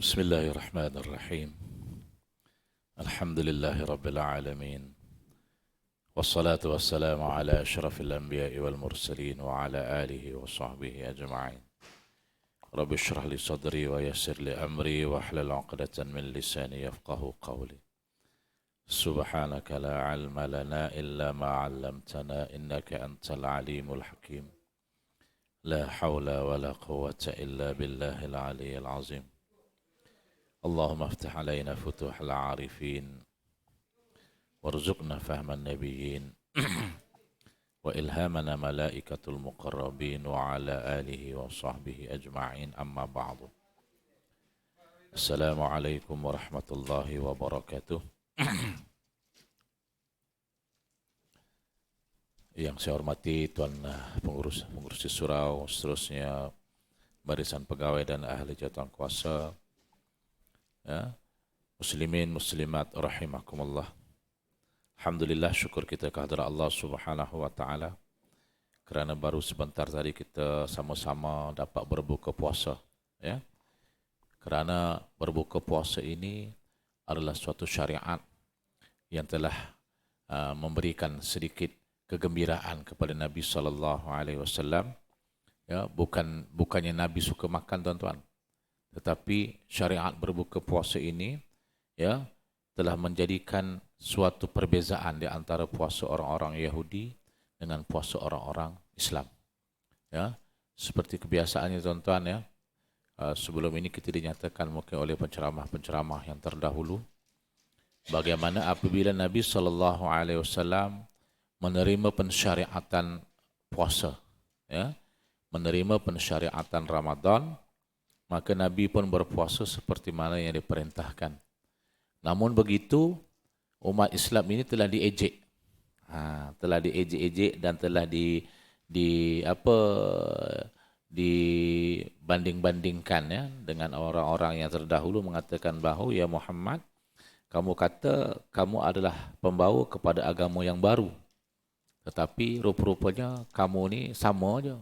بسم الله الرحمن الرحيم. الحمد لله رب العالمين، والصلاة والسلام على أشرف الأنبياء والمرسلين وعلى آله وصحبه أجمعين. رب اشرح لي صدري ويسر لي أمري واحلل عقدة من لساني يفقه قولي. سبحانك لا علم لنا إلا ما علمتنا إنك أنت العليم الحكيم. لا حول ولا قوة إلا بالله العلي العظيم. اللهم افتح علينا فتوح العارفين وارزقنا فهم النبيين وإلهامنا ملائكة المقربين وعلى آله وصحبه أجمعين. أما بعد. السلام عليكم ورحمة الله وبركاته. Yang saya hormati Tuan pengurus di surau, seterusnya barisan pegawai dan ahli jabatan kuasa, ya, muslimin muslimat rahimakumullah. Alhamdulillah, syukur kita kehadirat Allah Subhanahu wa taala kerana baru sebentar tadi kita sama-sama dapat berbuka puasa, ya. Kerana berbuka puasa ini adalah suatu syariat yang telah memberikan sedikit kegembiraan kepada Nabi sallallahu alaihi wasallam. Ya, bukannya Nabi suka makan, tuan-tuan. Tetapi syariat berbuka puasa ini, ya, telah menjadikan suatu perbezaan di antara puasa orang-orang Yahudi dengan puasa orang-orang Islam. Ya, seperti kebiasaannya, tuan-tuan, ya. Sebelum ini kita dinyatakan mungkin oleh penceramah-penceramah yang terdahulu bagaimana apabila Nabi sallallahu alaihi wasallam menerima pensyariatan puasa, ya, menerima pensyariatan Ramadan, maka Nabi pun berpuasa seperti mana yang diperintahkan. Namun begitu, umat Islam ini telah diejek, telah diejek-ejek dan telah dibanding-bandingkan, ya, dengan orang-orang yang terdahulu mengatakan bahawa, ya Muhammad, kamu kata kamu adalah pembawa kepada agama yang baru. Tetapi rupa-rupanya kamu ni sama aja.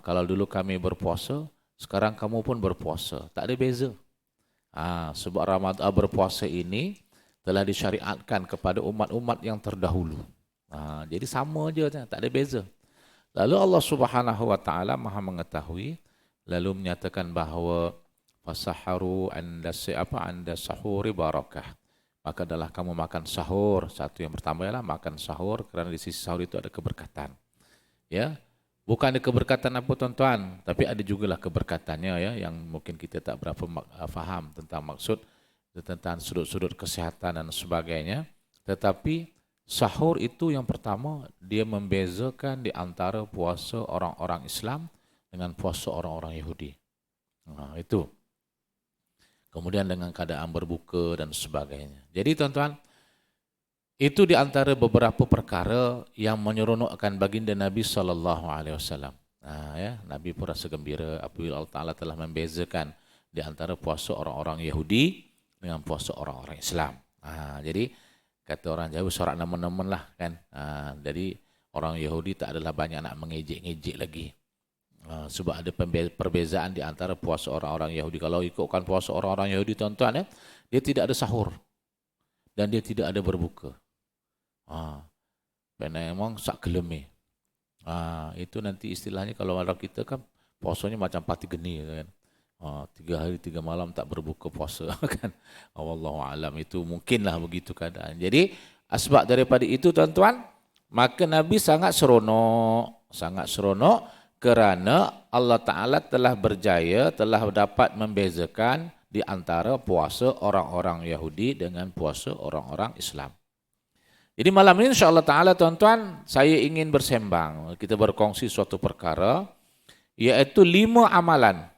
Kalau dulu kami berpuasa, sekarang kamu pun berpuasa. Tak ada beza. Sebab Ramadan berpuasa ini telah disyariatkan kepada umat-umat yang terdahulu. Jadi sama aja, tak ada beza. Lalu Allah Subhanahu wa taala Maha mengetahui, lalu menyatakan bahawa fasaharu anda sahuri barakah. Maka adalah kamu makan sahur. Satu yang pertama ialah makan sahur, kerana di sisi sahur itu ada keberkatan. Ya, bukan ada keberkatan apa, tuan-tuan, tapi ada jugalah keberkatannya, ya, yang mungkin kita tak berapa faham tentang maksud, tentang sudut-sudut kesihatan dan sebagainya. Tetapi sahur itu yang pertama, dia membezakan di antara puasa orang-orang Islam dengan puasa orang-orang Yahudi. Itu. Kemudian dengan keadaan berbuka dan sebagainya. Jadi, tuan-tuan, itu di antara beberapa perkara yang menyeronokkan baginda Nabi sallallahu alaihi wasallam. Ya, Nabi pun rasa gembira apabila Allah Taala telah membezakan di antara puasa orang-orang Yahudi dengan puasa orang-orang Islam. Jadi kata orang Jawa, sorak nemen-nemen lah, kan. Jadi orang Yahudi tak adalah banyak nak mengejek-ngejek lagi. Sebab ada perbezaan di antara puasa orang-orang Yahudi. Kalau ikutkan puasa orang-orang Yahudi, tuan-tuan, ya, dia tidak ada sahur dan dia tidak ada berbuka. Memang sak geleme. Itu nanti istilahnya kalau orang kita kan puasanya macam pati geni, kan. 3 hari 3 malam tak berbuka puasa, kan. Wallahu alam, itu mungkinlah begitu keadaan. Jadi sebab daripada itu, tuan-tuan, maka Nabi sangat seronok kerana Allah Ta'ala telah berjaya, telah dapat membezakan di antara puasa orang-orang Yahudi dengan puasa orang-orang Islam. Jadi malam ini insyaAllah Ta'ala, tuan-tuan, saya ingin bersembang, kita berkongsi suatu perkara, iaitu 5 amalan.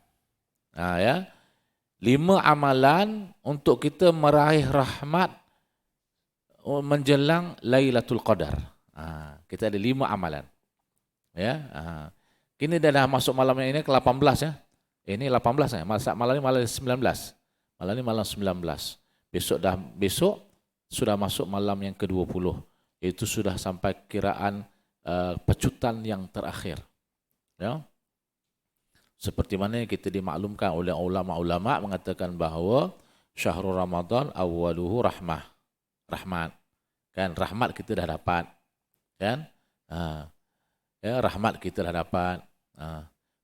5 amalan untuk kita meraih rahmat menjelang Lailatul Qadar. Kita ada 5 amalan. Ya. Kini dah masuk malam ini ke 18, ya. Ini 18, ya. Malam ini malam 19. Malam ini malam 19. Besok sudah masuk malam yang ke-20. Itu sudah sampai kiraan pecutan yang terakhir. Ya. Seperti mana yang kita dimaklumkan oleh ulama-ulama mengatakan bahawa syahrul Ramadan awwaluhu rahmah. Rahmat. Kan rahmat kita dah dapat. Kan? Ya, rahmat kita dah dapat.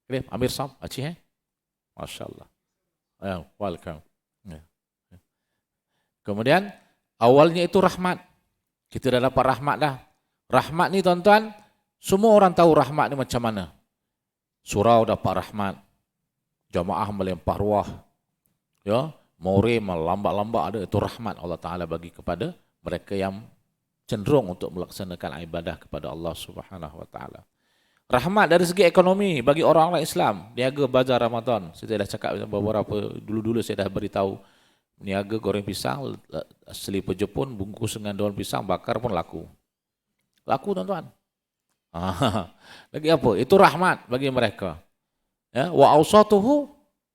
Okay, Amir Sam, Aceh Masya-Allah. Welcome. Ya. Kemudian awalnya itu rahmat. Kita dah dapat rahmat dah. Rahmat ni tuan-tuan, semua orang tahu rahmat ni macam mana. Surau dapat rahmat. Jamaah melempar ruah. Ya, more melambat-lambat ada, itu rahmat Allah Taala bagi kepada mereka yang cenderung untuk melaksanakan ibadah kepada Allah Subhanahu wa taala. Rahmat dari segi ekonomi bagi orang-orang Islam, niaga bazar Ramadan. Saya dah cakap beberapa dulu saya dah beritahu, niaga goreng pisang, selipar Jepun bungkus dengan daun pisang bakar pun laku. Laku tuan-tuan. Lagi apa? Itu rahmat bagi mereka. Ya, wa awsatuhu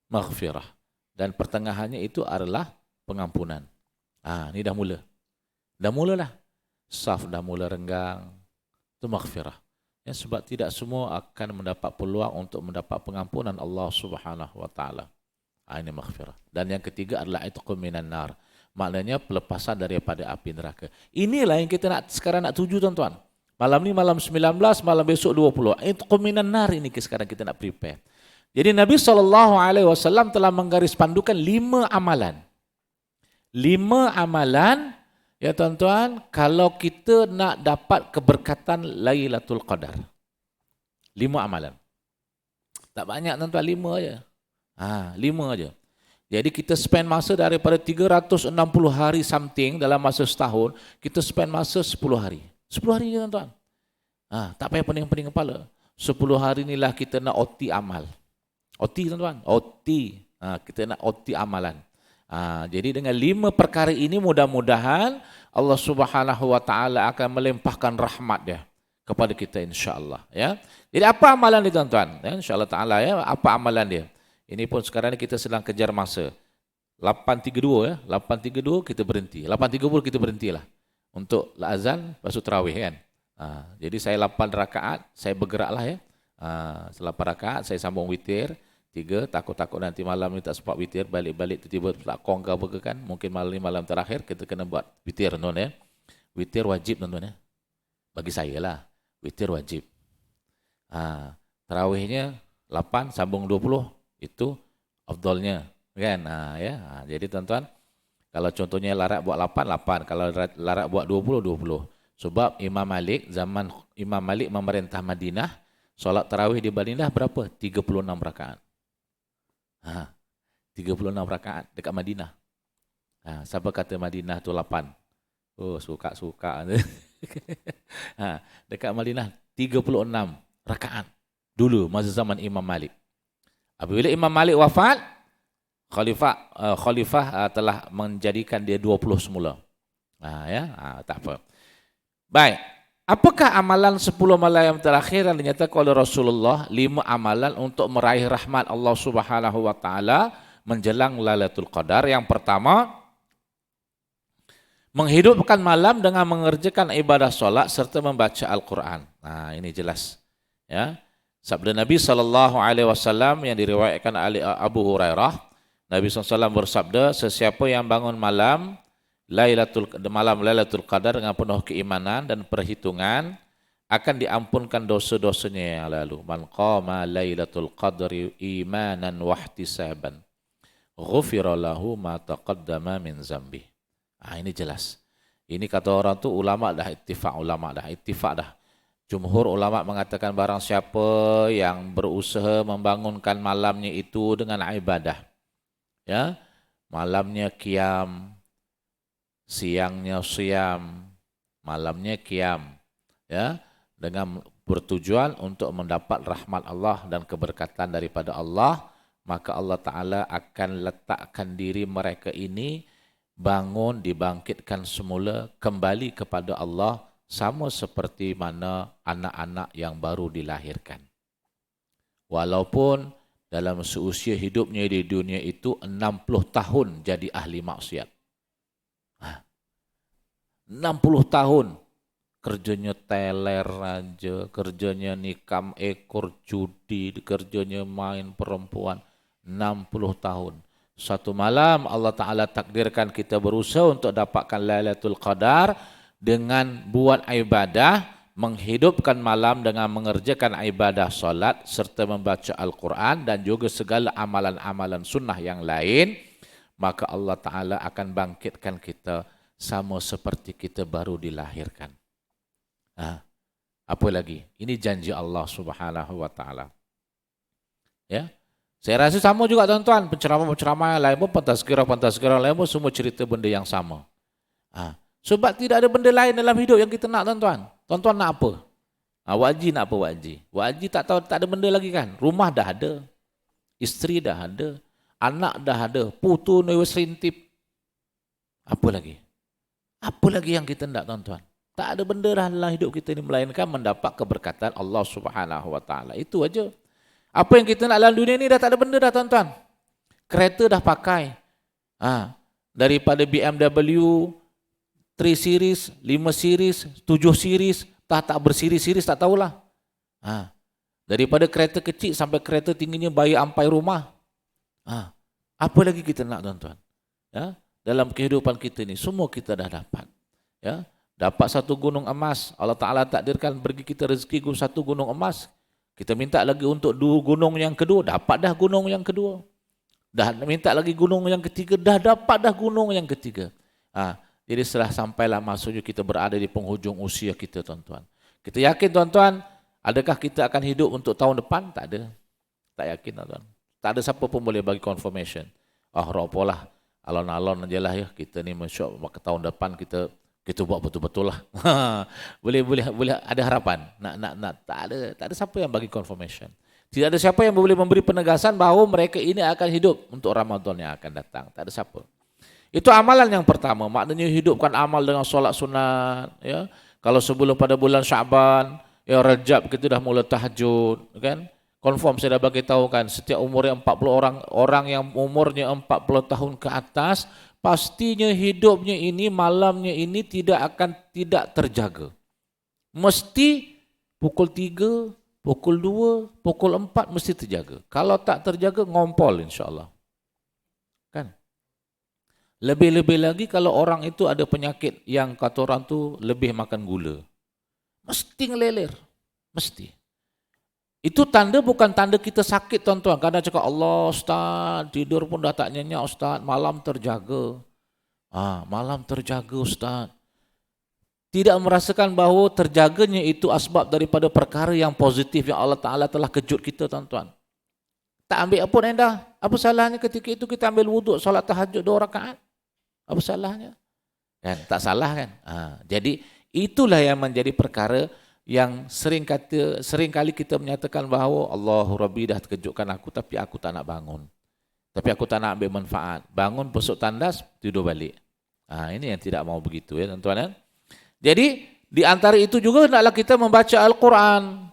maghfirah. Dan pertengahannya itu adalah pengampunan. Ini dah mula. Dah mulalah. Saf dah mula renggang. Itu maghfirah. Ya, sebab tidak semua akan mendapat peluang untuk mendapat pengampunan Allah Subhanahu wa taala. Ini maghfirah. Dan yang ketiga adalah itqun minan nar. Maknanya pelepasan daripada api neraka. Inilah yang kita sekarang nak tuju tuan-tuan. Malam ni malam 19, malam besok 20. Itqun minan nar ini sekarang kita nak prepare. Jadi Nabi SAW telah menggaris pandukan 5 amalan. 5 amalan, ya tuan-tuan, kalau kita nak dapat keberkatan Lailatul Qadar. 5 amalan. Tak banyak tuan-tuan, 5 aja. 5 aja. Jadi kita spend masa daripada 360 hari something dalam masa setahun, kita spend masa 10 hari. 10 hari je tuan-tuan. Tak payah pening-pening kepala. 10 hari inilah kita nak OT amal. OT tuan-tuan. OT. Kita nak OT amalan. Jadi dengan 5 perkara ini mudah-mudahan Allah Subhanahu wa taala akan melimpahkan rahmat dia kepada kita insya-Allah, ya. Jadi apa amalan dia tuan-tuan? Ya, insya-Allah taala, ya, apa amalan dia? Ini pun sekarang kita sedang kejar masa. 8.32 ya. 8.32 kita berhenti. 8.30 kita berhentilah. Untuk azan masuk tarawih kan. Jadi saya 8 rakaat, saya bergeraklah ya. 8 rakaat saya sambung witir. 3, takut-takut nanti malam ni tak sempat witir, balik-balik tiba-tiba tak kong ke apa ke kan. Mungkin malam ni malam terakhir kita kena buat witir tuan ya. Witir wajib tuan ya. Bagi saya lah, witir wajib. Tarawihnya 8 sambung 20 itu afdalnya kan. Ya. Jadi tuan-tuan, kalau contohnya larat buat 8, kalau larat buat 20. Sebab Imam Malik, zaman Imam Malik memerintah Madinah, solat tarawih di Madinah berapa? 36 rakaat. 36 rakaat dekat Madinah. Siapa kata Madinah tu 8? Oh, suka-suka. Dekat Madinah 36 rakaat. Dulu masa zaman Imam Malik. Apabila Imam Malik wafat, khalifah telah menjadikan dia 20 semula. Tak apa. Baik, apakah amalan 10 malam yang terakhir yang dinyatakan oleh Rasulullah? 5 amalan untuk meraih rahmat Allah Subhanahu wa taala menjelang Lailatul Qadar. Yang pertama, menghidupkan malam dengan mengerjakan ibadah solat serta membaca Al-Quran. Ini jelas. Ya. Sabda Nabi SAW yang diriwayatkan oleh Abu Hurairah, Nabi SAW bersabda, sesiapa yang bangun malam Lailatul Qadar dengan penuh keimanan dan perhitungan, akan diampunkan dosa-dosanya yang lalu. Man qama Lailatul Qadri imanan wa ihtisaban, ghufira lahu ma taqaddama min zambi. Ini jelas. Ini kata orang tu ulama dah ittifaq dah. Jumhur ulama mengatakan barang siapa yang berusaha membangunkan malamnya itu dengan ibadah, ya, malamnya qiyam, siangnya siam, malamnya qiyam, ya, dengan bertujuan untuk mendapat rahmat Allah dan keberkatan daripada Allah, maka Allah Ta'ala akan letakkan diri mereka ini bangun, dibangkitkan semula, kembali kepada Allah, sama seperti mana anak-anak yang baru dilahirkan. Walaupun dalam seusia hidupnya di dunia itu 60 tahun jadi ahli maksiat. 60 tahun kerjanya teler aja, kerjanya nikam ekor judi, kerjanya main perempuan 60 tahun. Suatu malam Allah Ta'ala takdirkan kita berusaha untuk dapatkan Lailatul Qadar dengan buat ibadah, menghidupkan malam dengan mengerjakan ibadah solat serta membaca Al-Quran dan juga segala amalan-amalan sunnah yang lain, maka Allah Ta'ala akan bangkitkan kita sama seperti kita baru dilahirkan. Apa lagi? Ini janji Allah Subhanahu wa Ta'ala. Ya. Saya rasa sama juga tuan-tuan, penceramah-penceramah yang lain pun, pentazkirah lain pun semua cerita benda yang sama. Sebab tidak ada benda lain dalam hidup yang kita nak tuan-tuan. Tuan-tuan nak apa? Wajib nak apa wajib? Wajib tak tahu, tak ada benda lagi kan? Rumah dah ada, isteri dah ada, anak dah ada, putu ni serintip. Apa lagi? Apa lagi yang kita nak tuan-tuan? Tak ada benda dah dalam hidup kita ni melainkan mendapat keberkatan Allah Subhanahu wa Ta'ala. Itu aja. Apa yang kita nak dalam dunia ni dah tak ada benda dah tuan-tuan. Kereta dah pakai. Daripada BMW 3 series, 5 series, 7 series, tak bersiri-series tak tahulah. Daripada kereta kecil sampai kereta tingginya bayi ampai rumah. Apa lagi kita nak tuan-tuan? Ya, dalam kehidupan kita ni semua kita dah dapat. Ya, dapat satu gunung emas. Allah Ta'ala takdirkan bagi kita rezeki satu gunung emas. Kita minta lagi untuk 2 gunung yang kedua, dapat dah gunung yang kedua. Dah minta lagi gunung yang ketiga, dah dapat dah gunung yang ketiga. Jadi setelah sampailah masanya kita berada di penghujung usia kita tuan-tuan. Kita yakin tuan-tuan, adakah kita akan hidup untuk tahun depan? Tak ada. Tak yakin tuan-tuan. Tak ada siapa pun boleh bagi confirmation. Ropolah, alon-alon aja lah ya. Kita ni mensyok ke tahun depan kita buat betul-betul lah. boleh ada harapan. Nak tak ada siapa yang bagi confirmation. Tidak ada siapa yang boleh memberi penegasan bahawa mereka ini akan hidup untuk Ramadan yang akan datang. Tak ada siapa. Itu amalan yang pertama, maknanya hidupkan amal dengan solat sunat, ya. Kalau sebelum pada bulan Syaban, ya Rajab kita dah mula tahajud, kan? Confirm saya dah bagi tahu kan, setiap umurnya 40 orang yang umurnya 40 tahun ke atas, pastinya hidupnya ini, malamnya ini tidak terjaga. Mesti pukul 3, pukul 2, pukul 4 mesti terjaga. Kalau tak terjaga, ngompol insyaAllah. Kan? Lebih-lebih lagi kalau orang itu ada penyakit yang kata orang tu lebih makan gula. Mesti ngeleler. Mesti. Itu tanda bukan tanda kita sakit tuan-tuan. Kadang cakap Allah Ustaz, tidur pun dah tak nyenyak Ustaz, malam terjaga. Malam terjaga Ustaz. Tidak merasakan bahawa terjaganya itu asbab daripada perkara yang positif yang Allah Ta'ala telah kejut kita tuan-tuan. Tak ambil apa dah. Apa salahnya ketika itu kita ambil wuduk solat tahajud 2 rakaat? Apa salahnya? Kan, tak salah kan? Jadi itulah yang menjadi perkara yang sering kali kita menyatakan bahawa Allahu Rabbi dah terkejutkan aku tapi aku tak nak bangun. Tapi aku tak nak ambil manfaat. Bangun besok tandas, tidur balik. Ini yang tidak mau begitu ya tuan-tuan. Jadi di antara itu juga hendaklah kita membaca Al-Quran.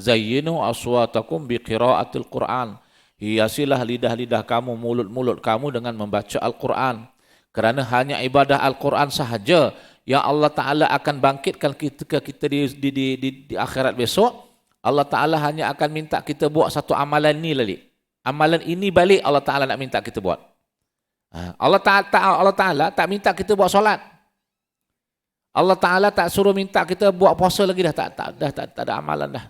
Zayyinu aswatakum biqiraatil Quran. Hiasilah lidah-lidah kamu, mulut-mulut kamu dengan membaca Al-Quran. Kerana hanya ibadah Al-Quran sahaja yang Allah Ta'ala akan bangkitkan kita di akhirat besok. Allah Ta'ala hanya akan minta kita buat satu amalan ni lagi. Amalan ini balik Allah Ta'ala nak minta kita buat. Allah Ta'ala tak minta kita buat solat. Allah Ta'ala tak suruh minta kita buat puasa lagi dah. Tak ada amalan dah.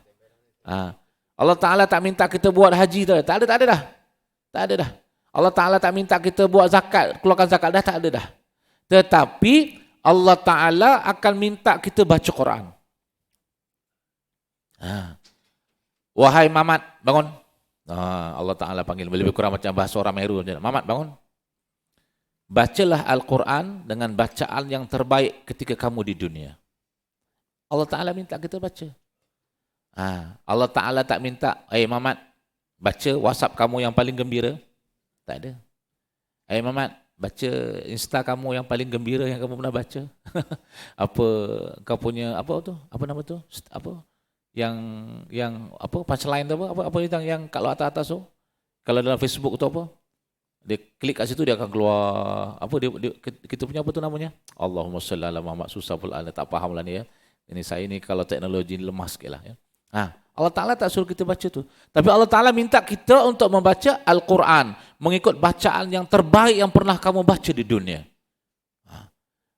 Allah Ta'ala tak minta kita buat haji dah. Tak ada dah. Allah Ta'ala tak minta kita buat zakat, keluarkan zakat dah, tak ada dah. Tetapi Allah Ta'ala akan minta kita baca Quran. Wahai Mamat, bangun. Allah Ta'ala panggil, lebih kurang macam bahasa orang Meru. Mamat, bangun. Bacalah Al-Quran dengan bacaan yang terbaik ketika kamu di dunia. Allah Ta'ala minta kita baca. Allah Ta'ala tak minta, Mamat, baca WhatsApp kamu yang paling gembira. Tak ada. Mamat, baca Insta kamu yang paling gembira yang kamu pernah baca. Apa kau punya apa tu? Apa nama tu? Apa? Yang apa punchline tu apa yang kat atas tu? Kalau dalam Facebook tu apa? Dia klik kat situ dia akan keluar apa dia kita punya apa tu namanya? Allahumma shalli ala Muhammad, susah pula tak faham lah ni ya. Ini saya ni kalau teknologi ni lemah sikitlah ya. Allah Ta'ala tak suruh kita baca tu. Tapi Allah Ta'ala minta kita untuk membaca Al-Quran. Mengikut bacaan yang terbaik yang pernah kamu baca di dunia.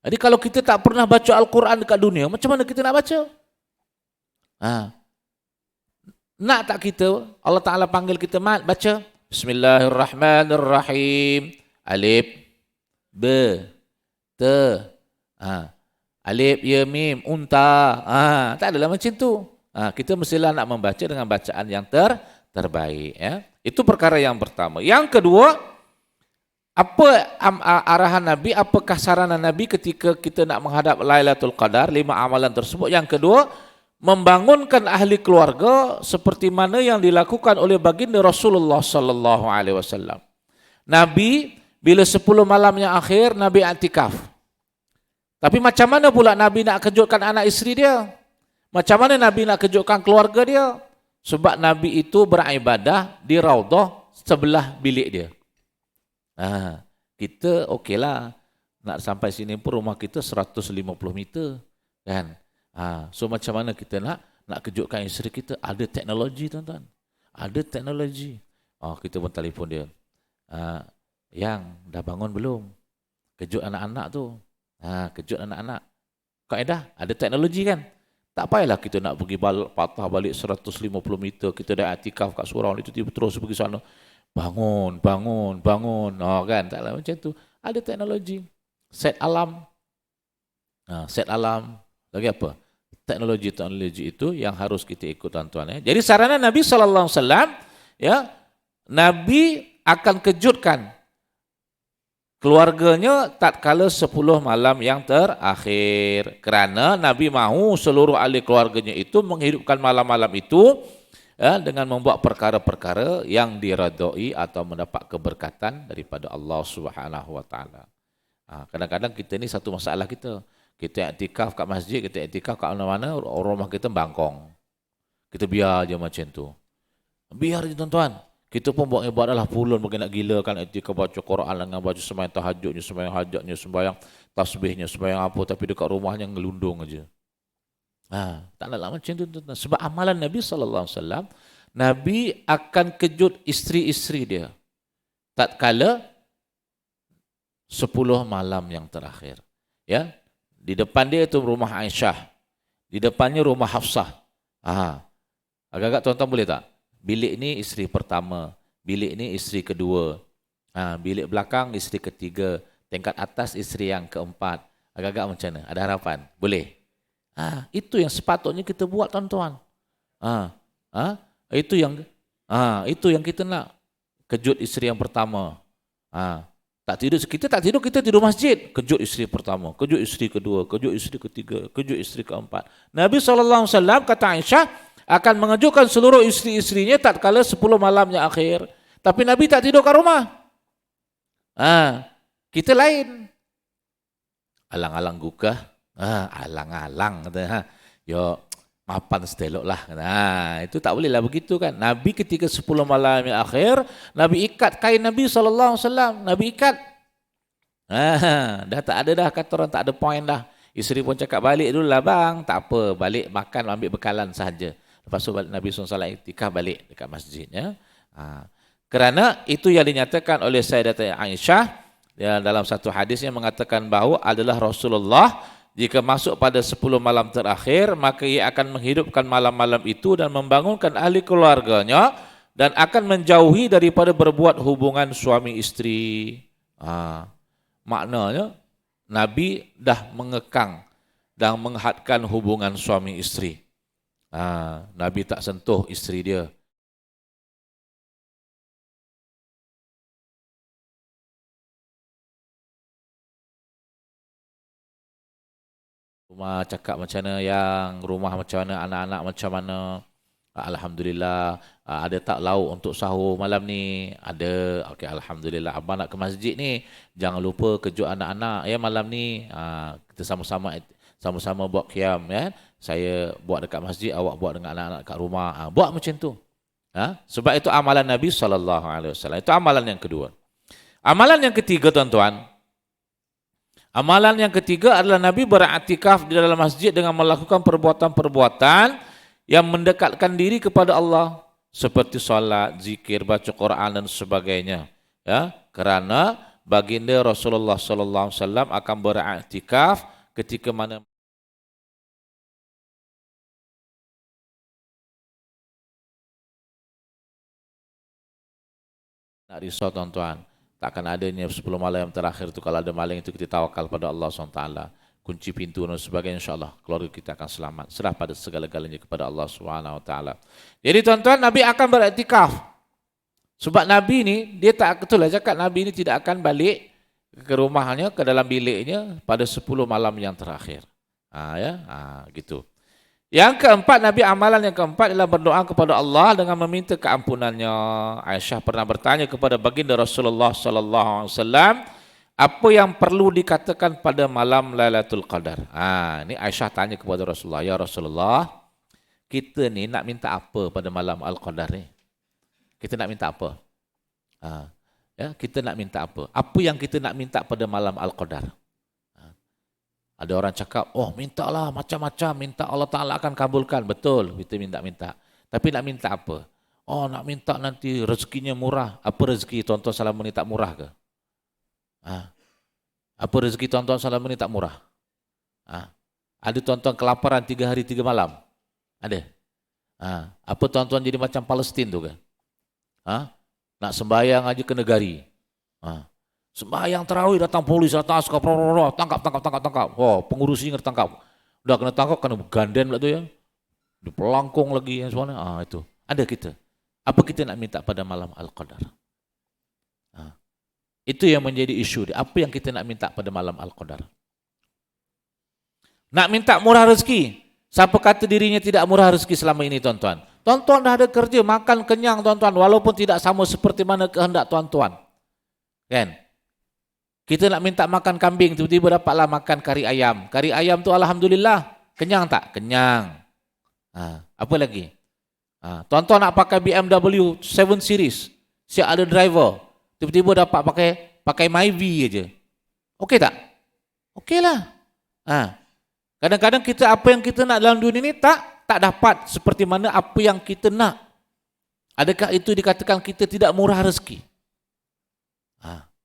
Jadi kalau kita tak pernah baca Al-Quran dekat dunia, macam mana kita nak baca? Nak tak kita, Allah Ta'ala panggil kita, mat, baca. Bismillahirrahmanirrahim. Alif, B, T, Alif, Ya, Mim, Unta. Tak adalah macam tu. Kita mestilah nak membaca dengan bacaan yang terbaik. Ya. Itu perkara yang pertama. Yang kedua, apa arahan Nabi, apakah saranan Nabi ketika kita nak menghadap Lailatul Qadar, 5 amalan tersebut. Yang kedua, membangunkan ahli keluarga seperti mana yang dilakukan oleh baginda Rasulullah sallallahu alaihi wasallam. Nabi bila 10 malam yang akhir Nabi i'tikaf. Tapi macam mana pula Nabi nak kejutkan anak isteri dia? Macam mana Nabi nak kejutkan keluarga dia? Sebab Nabi itu beribadah di Raudhah sebelah bilik dia. Kita okeylah nak sampai sini pun rumah kita 150 meter kan. So macam mana kita nak kejutkan isteri kita? Ada teknologi tuan-tuan. Ada teknologi. Kita pun telefon dia. Yang dah bangun belum? Kejut anak-anak tu. Kejut anak-anak. Kaedah ada teknologi kan? Tak payahlah kita nak pergi patah balik 150 meter, kita dah i'tikaf kat surau itu terus pergi sana. Bangun. Kan? Taklah macam tu. Ada teknologi. Set alarm. Set alarm. Lagi apa? Teknologi itu yang harus kita ikut tuan-tuan. Jadi saranan Nabi sallallahu alaihi wasallam ya, Nabi akan kejutkan keluarganya tatkala 10 malam yang terakhir. Kerana Nabi mahu seluruh ahli keluarganya itu menghidupkan malam-malam itu dengan membuat perkara-perkara yang diredai atau mendapat keberkatan daripada Allah Subhanahu wa taala. Kadang-kadang kita ni satu masalah kita. Kita i'tikaf kat masjid, kita i'tikaf kat mana-mana, rumah kita bangkong. Kita biar je macam tu. Biar je tuan-tuan. Kita pun buat ibadah lah pulun bagi nak gila kan, i'tikaf baca Quran dengan baca sembahyang tahajudnya, sembahyang hajatnya, sembahyang tasbihnya, sembahyang apa, tapi dekat rumahnya ngelundung aja. Tak nak macam tu tuan-tuan. Sebab amalan Nabi sallallahu alaihi wasallam, Nabi akan kejut isteri-isteri dia tatkala 10 malam yang terakhir. Ya. Di depan dia itu rumah Aisyah. Di depannya rumah Hafsah. Agak-agak tuan-tuan boleh tak? Bilik ni isteri pertama, bilik ni isteri kedua. Bilik belakang isteri ketiga, tingkat atas isteri yang keempat. Agak-agak macam mana? Ada harapan? Boleh? Itu yang sepatutnya kita buat tuan-tuan. Itu yang kita nak. Kejut isteri yang pertama. Kita tak tidur, kita tidur masjid. Kejut isteri pertama, kejut isteri kedua, kejut isteri ketiga, kejut isteri keempat. Nabi SAW kata Aisyah akan mengejutkan seluruh isteri-isterinya tatkala 10 malamnya akhir. Tapi Nabi tak tidur kat rumah. Kita lain. Alang-alang gugah. Alang-alang. Yo, mapan setelok lah. Itu tak boleh lah begitu kan. Nabi ketika 10 malam yang akhir, Nabi ikat kain Nabi SAW. Nabi ikat. Dah tak ada dah, kata orang tak ada point dah. Isteri pun cakap balik dulu lah bang. Tak apa, balik makan ambil bekalan sahaja. Lepas tu Nabi SAW iktikaf balik dekat masjid. Ya. Kerana itu yang dinyatakan oleh Sayyidatina Aisyah dalam satu hadis yang mengatakan bahawa adalah Rasulullah jika masuk pada 10 malam terakhir, maka ia akan menghidupkan malam-malam itu dan membangunkan ahli keluarganya dan akan menjauhi daripada berbuat hubungan suami isteri. Maknanya Nabi dah mengekang dan menghadkan hubungan suami isteri. Nabi tak sentuh isteri dia. Rumah cakap macam mana, yang rumah macam mana, anak-anak macam mana. Alhamdulillah. Ada tak lauk untuk sahur malam ni? Ada. Okey, alhamdulillah. Abang nak ke masjid ni, jangan lupa kejut anak-anak ya malam ni. Kita sama-sama buat qiyam ya. Saya buat dekat masjid, awak buat dengan anak-anak kat rumah. Buat macam tu. Sebab itu amalan Nabi SAW. Itu amalan yang kedua. Amalan yang ketiga tuan-tuan, amalan yang ketiga adalah Nabi beriktikaf di dalam masjid dengan melakukan perbuatan-perbuatan yang mendekatkan diri kepada Allah seperti salat, zikir, baca Quran dan sebagainya. Ya, kerana baginda Rasulullah sallallahu alaihi wasallam akan beriktikaf ketika mana nak risau tuan-tuan. Takkan adanya 10 malam yang terakhir itu kalau ada maling itu kita tawakal pada Allah SWT. Kunci pintu dan sebagainya, insyaAllah keluarga kita akan selamat. Serah pada segala-galanya kepada Allah SWT. Jadi tuan-tuan, Nabi akan beriktikaf. Sebab Nabi ini, dia tak betul lah cakap, Nabi ini tidak akan balik ke rumahnya, ke dalam biliknya pada 10 malam yang terakhir. Gitu. Yang keempat, Nabi amalan yang keempat adalah berdoa kepada Allah dengan meminta keampunannya. Aisyah pernah bertanya kepada baginda Rasulullah sallallahu alaihi wasallam, apa yang perlu dikatakan pada malam Lailatul Qadar? Ini Aisyah tanya kepada Rasulullah, ya Rasulullah, kita ni nak minta apa pada malam Al-Qadar ni? Kita nak minta apa? Kita nak minta apa? Apa yang kita nak minta pada malam Al-Qadar? Ada orang cakap, oh mintalah macam-macam, minta Allah Ta'ala akan kabulkan. Betul, kita minta-minta. Tapi nak minta apa? Oh nak minta nanti rezekinya murah. Apa rezeki tuan-tuan selama ni tak murah ke? Apa rezeki tuan-tuan selama ni tak murah? Ada tuan-tuan kelaparan 3 hari 3 malam? Ada? Apa tuan-tuan jadi macam Palestin tu ke? Nak sembahyang aja ke negari. Sembahyang tarawih datang polis, datang askar, tangkap. Oh, pengurusnya kena tangkap. Udah kena tangkap, kena ganden pula tu ya. Dipelangkung lagi yang semuanya. Itu. Ada kita. Apa kita nak minta pada malam Al-Qadar? Itu yang menjadi isu dia. Apa yang kita nak minta pada malam Al-Qadar? Nak minta murah rezeki. Siapa kata dirinya tidak murah rezeki selama ini tuan-tuan? Tuan-tuan dah ada kerja, makan kenyang tuan-tuan, walaupun tidak sama seperti mana kehendak tuan-tuan. Kan? Kita nak minta makan kambing, tiba-tiba dapatlah makan kari ayam. Kari ayam tu alhamdulillah, kenyang tak? Kenyang. Apa lagi? Tuan-tuan nak pakai BMW 7 Series, siap ada driver, tiba-tiba dapat pakai Myvi aja. Okey tak? Okey lah. Kadang-kadang kita apa yang kita nak dalam dunia ini tak dapat seperti mana apa yang kita nak. Adakah itu dikatakan kita tidak murah rezeki?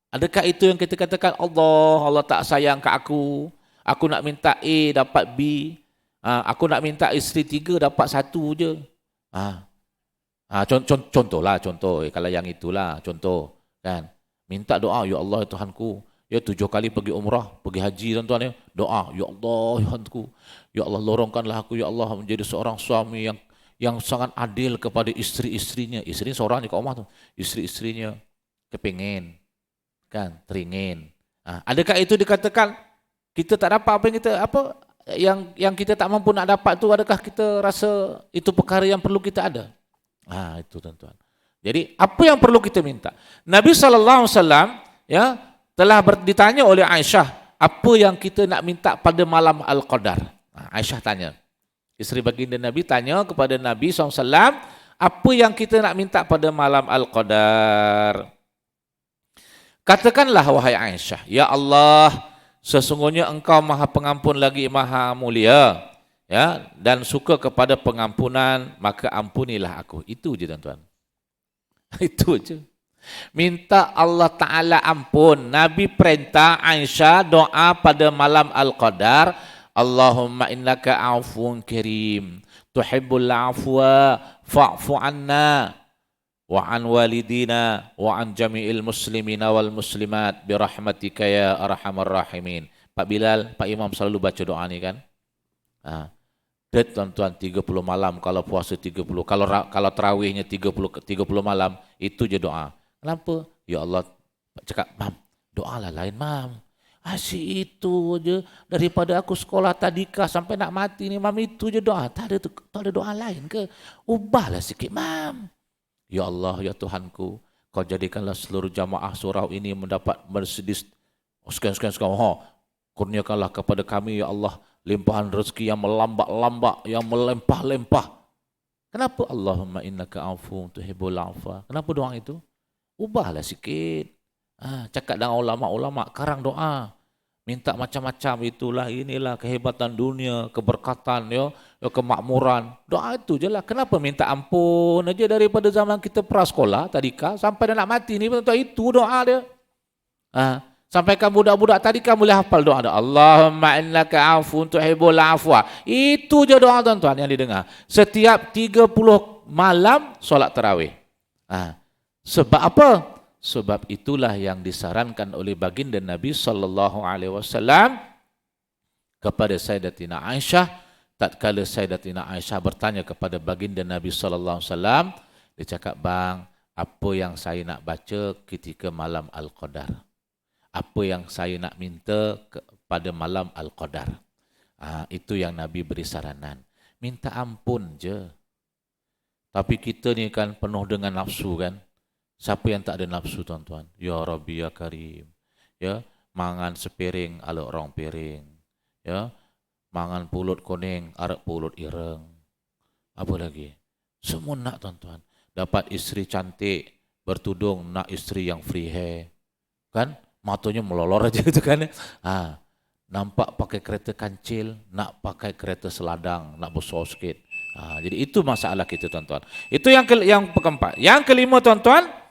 Adakah itu yang kita katakan Allah tak sayang kat aku nak minta A dapat B, aku nak minta isteri 3 dapat 1 je. Contoh kalau yang itulah contoh kan. Minta doa, ya Allah ya Tuhanku, ya 7 kali pergi umrah, pergi haji tuan-tuan ya. Doa, ya Allah ya Tuhanku, ya Allah lorongkanlah aku ya Allah menjadi seorang suami yang sangat adil kepada isteri-istrinya. Isteri seorang je kat rumah tu. Isteri-istrinya kepingin kan, teringin. Adakah itu dikatakan kita tak dapat apa yang kita tak mampu nak dapat tu, adakah kita rasa itu perkara yang perlu kita ada? Itu tuan-tuan. Jadi apa yang perlu kita minta? Nabi sallallahu alaihi wasallam ya telah ditanya oleh Aisyah, apa yang kita nak minta pada malam Al-Qadar? Aisyah tanya. Isteri baginda Nabi tanya kepada Nabi sallallahu alaihi wasallam, apa yang kita nak minta pada malam Al-Qadar? Katakanlah wahai Aisyah, ya Allah, sesungguhnya Engkau Maha Pengampun lagi Maha Mulia, ya, dan suka kepada pengampunan, maka ampunilah aku. Itu je tuan-tuan. Itu je. Minta Allah Ta'ala ampun. Nabi perintah Aisyah doa pada malam Al-Qadar, Allahumma innaka afun karim, tuhibbul afwa fa'fu anna wa an walidina wa an jami'il muslimina wal muslimat birahmatika ya arhamar rahimin. Pak Bilal, Pak Imam selalu baca doa ni kan. Tuan-tuan 30 malam kalau puasa 30, kalau tarawihnya 30 malam, itu je doa. Kenapa? Ya Allah, cakap, Mam, doalah lain, Mam. Asyik itu je, daripada aku sekolah tadika sampai nak mati ni, Mam, itu je doa. Tak ada doa lain ke? Ubahlah sikit, Mam. Ya Allah, ya Tuhanku, Kau jadikanlah seluruh jamaah surau ini mendapat Mercedes. Sekian. Kurniakanlah kepada kami, ya Allah, limpahan rezeki yang melambak-lambak, yang melempah-lempah. Kenapa? Allahumma innaka afuwun tuhibbul afwa. Kenapa doa itu? Ubahlah sikit. Cakap dengan ulama-ulama, karang doa. Minta macam-macam, itulah inilah kehebatan dunia, keberkatan, kemakmuran. Doa itu je lah. Kenapa minta ampun aja daripada zaman kita prasekolah tadika sampai dia nak mati ni, itu doa dia. Sampai kamu budak-budak tadi kamu boleh hafal doa dia. Allahumma innaka afun tuhibbul afwa. Itu je doa tuan-tuan yang didengar. Setiap 30 malam solat tarawih. Sebab apa? Sebab itulah yang disarankan oleh baginda Nabi sallallahu alaihi wasallam kepada Sayyidatina Aisyah. Tatkala Sayyidatina Aisyah bertanya kepada baginda Nabi sallallahu alaihi wasallam, dia cakap, "Bang, apa yang saya nak baca ketika malam Al-Qadar? Apa yang saya nak minta pada malam Al-Qadar?" Itu yang Nabi beri saranan. Minta ampun je. Tapi kita ni kan penuh dengan nafsu kan. Siapa yang tak ada nafsu tuan-tuan? Ya Rabbi ya Karim. Ya, mangan sepiring alok rong piring. Ya, mangan pulut kuning arek pulut ireng. Apa lagi? Semua nak tuan-tuan. Dapat isteri cantik, bertudung, nak isteri yang free hair. Kan? Matanya melolor aja gitu kan. Nampak pakai kereta kancil, nak pakai kereta seladang, nak besar sikit. Jadi itu masalah kita tuan-tuan. Itu yang keempat. Yang kelima tuan-tuan,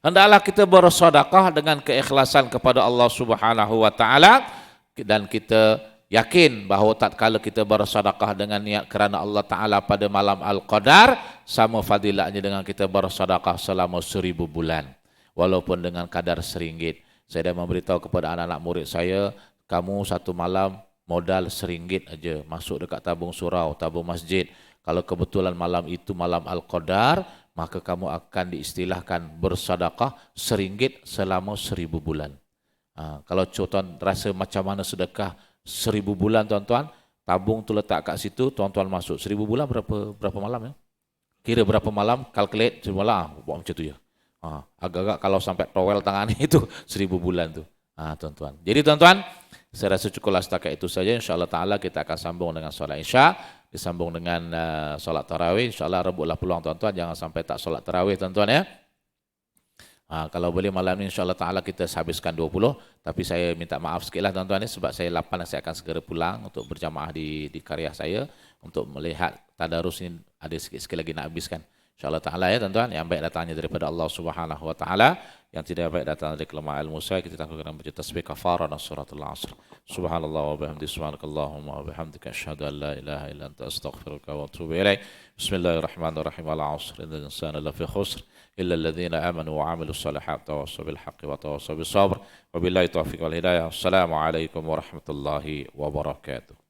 hendaklah kita bersedekah dengan keikhlasan kepada Allah Subhanahu wa taala, dan kita yakin bahawa tatkala kita bersedekah dengan niat kerana Allah Taala pada malam Al-Qadar sama fadilatnya dengan kita bersedekah selama 1000 bulan walaupun dengan kadar RM1. Saya dah memberitahu kepada anak-anak murid saya, kamu satu malam modal RM1 aja masuk dekat tabung surau, tabung masjid. Kalau kebetulan malam itu malam Al-Qadar, maka kamu akan diistilahkan bersedekah RM1 selama 1000 bulan. Kalau tuan rasa macam mana sedekah 1000 bulan tuan-tuan, tabung tu letak kat situ, tuan-tuan masuk 1000 bulan berapa malam ya? Kira berapa malam, calculate 1000 malam, buat macam tu ya. Agak-agak kalau sampai towel tangan itu 1000 bulan tu. Tuan-tuan. Jadi tuan-tuan, saya rasa cukuplah setakat itu saja. InsyaAllah ta'ala kita akan sambung dengan solat Isya, disambung dengan solat tarawih. InsyaAllah rebutlah peluang tuan-tuan, jangan sampai tak solat tarawih tuan-tuan ya. Kalau boleh malam ini insyaAllah ta'ala kita habiskan 20, tapi saya minta maaf sikit lah tuan-tuan ni, sebab saya 8 saya akan segera pulang untuk berjamaah di karya saya, untuk melihat tadarus ini ada sikit-sikit lagi nak habiskan. InsyaAllah ta'ala ya tuan-tuan, yang baik datangnya daripada Allah Subhanahu wa ta'ala, yang tidak baik datang dari kelemahan ilmu saya. Kita tangguhkan baca tasbih kafarah dan suratul asr. Subhanallah wa bihamdi, subhanakallahumma wa bihamdika, asyhadu an la ilaha illa anta astaghfiruka wa atubu ilaik. Bismillahirrahmanirrahim. Al-asr, innal insana lafi khusr illa alladhina amanu wa 'amilus solihat tawassaw bil haqqi wa tawassaw bis sabr. Wabillahi taufiq wal hidayah. Assalamualaikum warahmatullahi wabarakatuh.